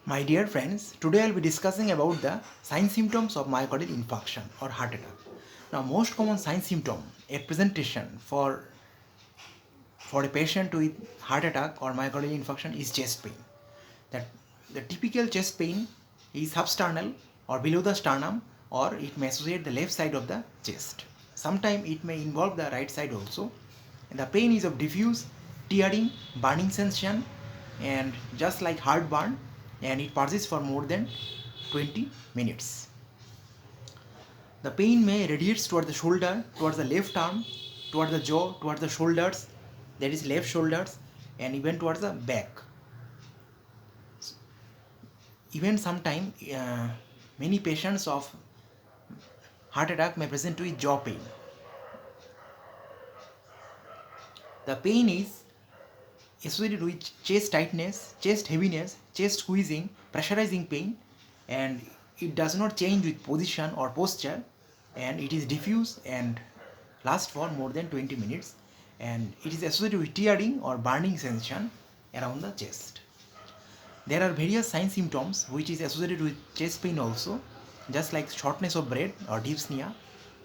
My dear friends, today I'll be discussing about the sign symptoms of myocardial infarction or heart attack. Now, most common sign symptom, a presentation for a patient with heart attack or myocardial infarction is chest pain. That the typical chest pain is substernal or below the sternum, or it may associate the left side of the chest. Sometimes it may involve the right side also. And the pain is of diffuse, tearing, burning sensation, and just like heartburn, and it persists for more than 20 minutes. The pain may radiate towards the shoulder, towards the left arm, towards the jaw, towards the shoulders, that is left shoulders, and even towards the back. Even sometimes many patients of heart attack may present with jaw pain. The pain is associated with chest tightness, chest heaviness, chest squeezing, pressurizing pain, and it does not change with position or posture, and it is diffuse and lasts for more than 20 minutes, and it is associated with tearing or burning sensation around the chest. There are various sign symptoms which is associated with chest pain also, just like shortness of breath or dyspnea.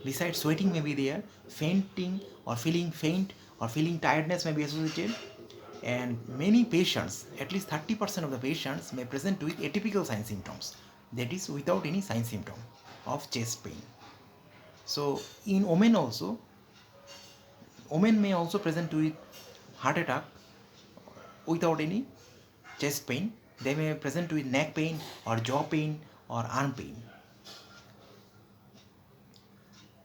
Besides, sweating may be there, fainting or feeling faint or feeling tiredness may be associated, and many patients, at least 30% of the patients, may present with atypical sign symptoms, that is without any sign symptom of chest pain. So in women may also present with heart attack without any chest pain. They may present with neck pain or jaw pain or arm pain.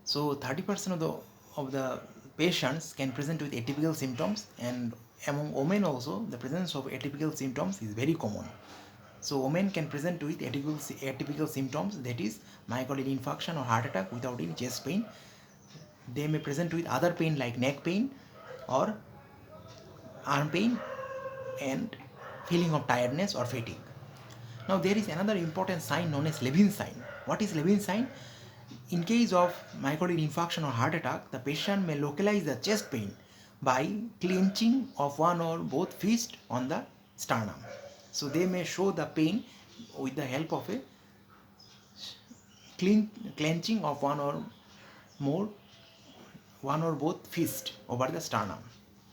So 30% of the patients can present with atypical symptoms, and among women also the presence of atypical symptoms is very common. So women can present with atypical symptoms, that is myocardial infarction or heart attack without any chest pain. They may present with other pain like neck pain or arm pain and feeling of tiredness or fatigue. Now there is another important sign known as Levin sign. What is Levin sign? In case of myocardial infarction or heart attack, the patient may localize the chest pain by clenching of one or both fists on the sternum. So they may show the pain with the help of a clenching of more one or both fists over the sternum.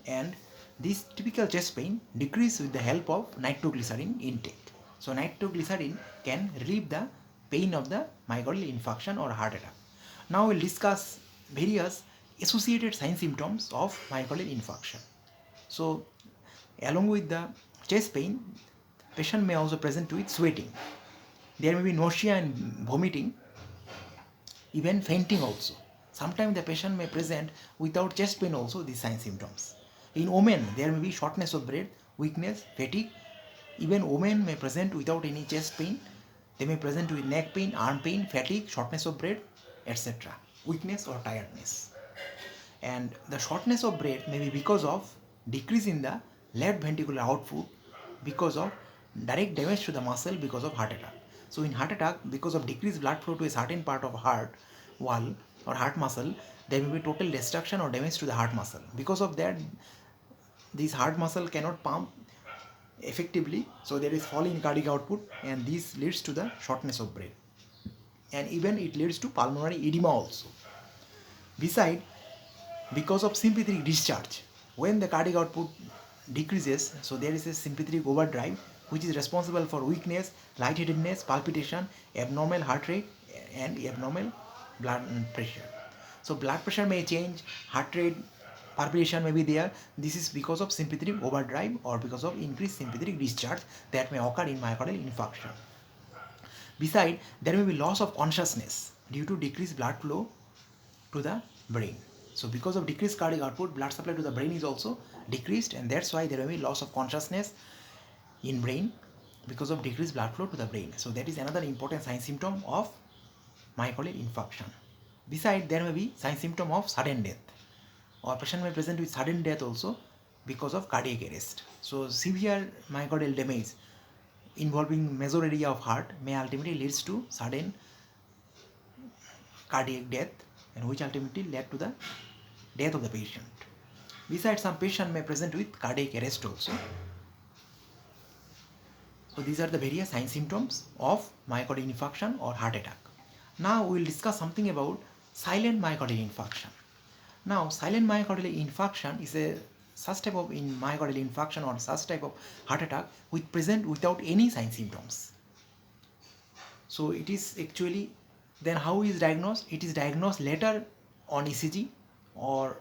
And this typical chest pain decreases with the help of nitroglycerin intake. So nitroglycerin can relieve the pain of the myocardial infarction or heart attack. Now we'll discuss various associated sign symptoms of myocardial infarction. So along with the chest pain, patient may also present with sweating. There may be nausea and vomiting, even fainting also. Sometimes the patient may present without chest pain also these sign symptoms. In women, there may be shortness of breath, weakness, fatigue. Even women may present without any chest pain. They may present with neck pain, arm pain, fatigue, shortness of breath, etc. Weakness or tiredness. And the shortness of breath may be because of decrease in the left ventricular output because of direct damage to the muscle because of heart attack. So in heart attack, because of decreased blood flow to a certain part of heart wall or heart muscle, there may be total destruction or damage to the heart muscle. Because of that, this heart muscle cannot pump effectively, so there is fall in cardiac output, and this leads to the shortness of breath, and even it leads to pulmonary edema also. Besides, because of sympathetic discharge, when the cardiac output decreases, so there is a sympathetic overdrive which is responsible for weakness, lightheadedness, palpitation, abnormal heart rate, and abnormal blood pressure. So blood pressure may change, heart rate, palpitation may be there. This is because of sympathetic overdrive or because of increased sympathetic discharge that may occur in myocardial infarction. Besides, there may be loss of consciousness due to decreased blood flow to the brain. So because of decreased cardiac output, blood supply to the brain is also decreased, and that's why there may be loss of consciousness in brain because of decreased blood flow to the brain. So that is another important sign symptom of myocardial infarction. Besides, there may be sign symptom of sudden death, or patient may present with sudden death also because of cardiac arrest. So severe myocardial damage involving major area of heart may ultimately leads to sudden cardiac death, and which ultimately led to the death of the patient. Besides, some patient may present with cardiac arrest also. So these are the various sign symptoms of myocardial infarction or heart attack. Now we will discuss something about silent myocardial infarction. Now silent myocardial infarction is a such type of myocardial infarction or such type of heart attack which present without any sign symptoms. So it is actually, then how is diagnosed? It is diagnosed later on ECG or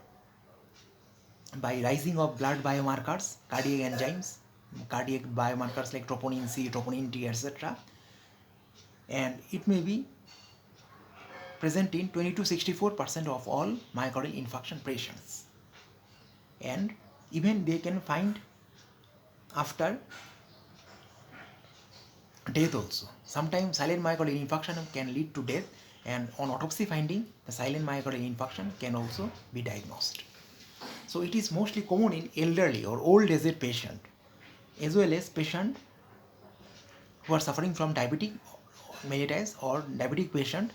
by rising of blood biomarkers, cardiac enzymes, cardiac biomarkers like troponin C, troponin T, etc. And it may be present in 20 to 64% of all myocardial infarction patients. And even they can find after death also. Sometimes silent myocardial infarction can lead to death, and on autopsy finding, the silent myocardial infarction can also be diagnosed. So it is mostly common in elderly or old aged patient, as well as patient who are suffering from diabetic mellitus or diabetic patient,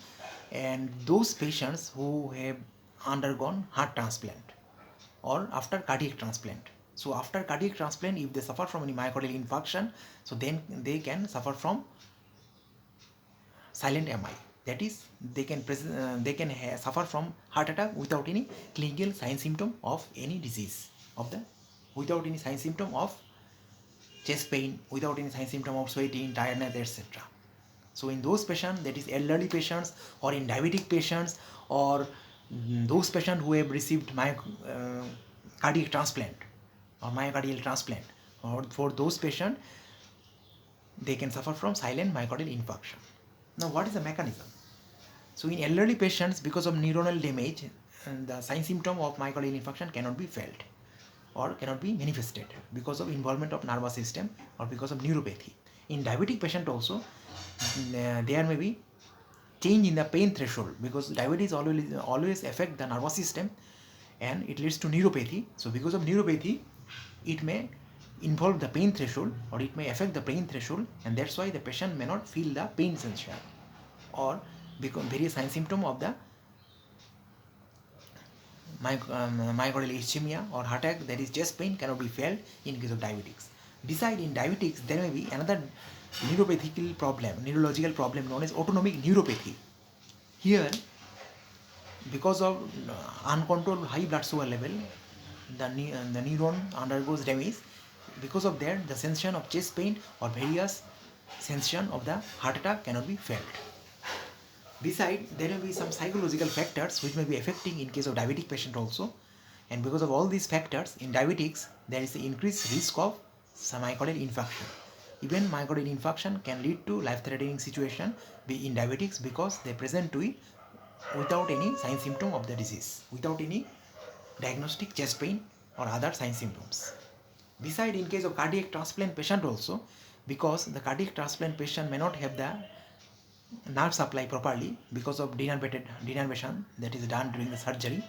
and those patients who have undergone heart transplant or after cardiac transplant. So after cardiac transplant, if they suffer from any myocardial infarction, so then they can suffer from silent MI. That is, they can suffer from heart attack without any clinical sign symptom of any disease of the, without any sign symptom of chest pain, without any sign symptom of sweating, tiredness, etc. So in those patients, that is elderly patients or in diabetic patients or those patients who have received cardiac transplant or myocardial transplant, or for those patients, they can suffer from silent myocardial infarction. Now what is the mechanism? So in elderly patients, because of neuronal damage, the sign symptom of myocardial infarction cannot be felt or cannot be manifested because of involvement of nervous system or because of neuropathy. In diabetic patient also, there may be change in the pain threshold because diabetes always affect the nervous system and it leads to neuropathy. So because of neuropathy, it may involve the pain threshold or it may affect the pain threshold, and that's why the patient may not feel the pain sensation or become various sign symptom of the myocardial ischemia or heart attack, that is chest pain, cannot be felt in case of diabetics. Besides, in diabetics, there may be another neuropathical problem, neurological problem known as autonomic neuropathy. Here, because of uncontrolled high blood sugar level, the neuron undergoes damage. Because of that, the sensation of chest pain or various sensation of the heart attack cannot be felt. Besides, there may be some psychological factors which may be affecting in case of diabetic patient also, and because of all these factors, in diabetics there is an increased risk of some myocardial infarction. Even myocardial infarction can lead to life-threatening situation in diabetics because they present to it without any sign symptom of the disease, without any diagnostic chest pain or other sign symptoms. Besides, in case of cardiac transplant patient also, because the cardiac transplant patient may not have the nerve supply properly because of denervation that is done during the surgery.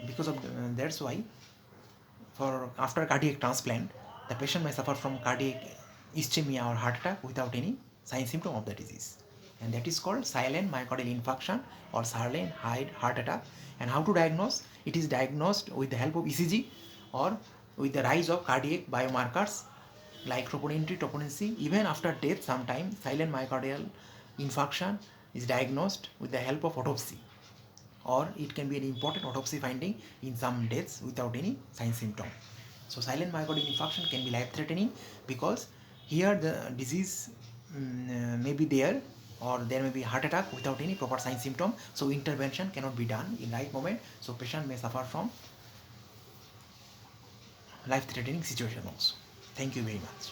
Because of that's why for after cardiac transplant, the patient may suffer from cardiac ischemia or heart attack without any sign symptom of the disease, and that is called silent myocardial infarction or silent heart attack. And how to diagnose? It is diagnosed with the help of ECG or with the rise of cardiac biomarkers like troponin T, troponin C. Even after death, sometimes silent myocardial infarction is diagnosed with the help of autopsy, or it can be an important autopsy finding in some deaths without any sign symptom. So silent myocardial infarction can be life-threatening because here the disease may be there, or there may be heart attack without any proper sign symptom. So intervention cannot be done in right moment. So patient may suffer from life-threatening situation also. Thank you very much.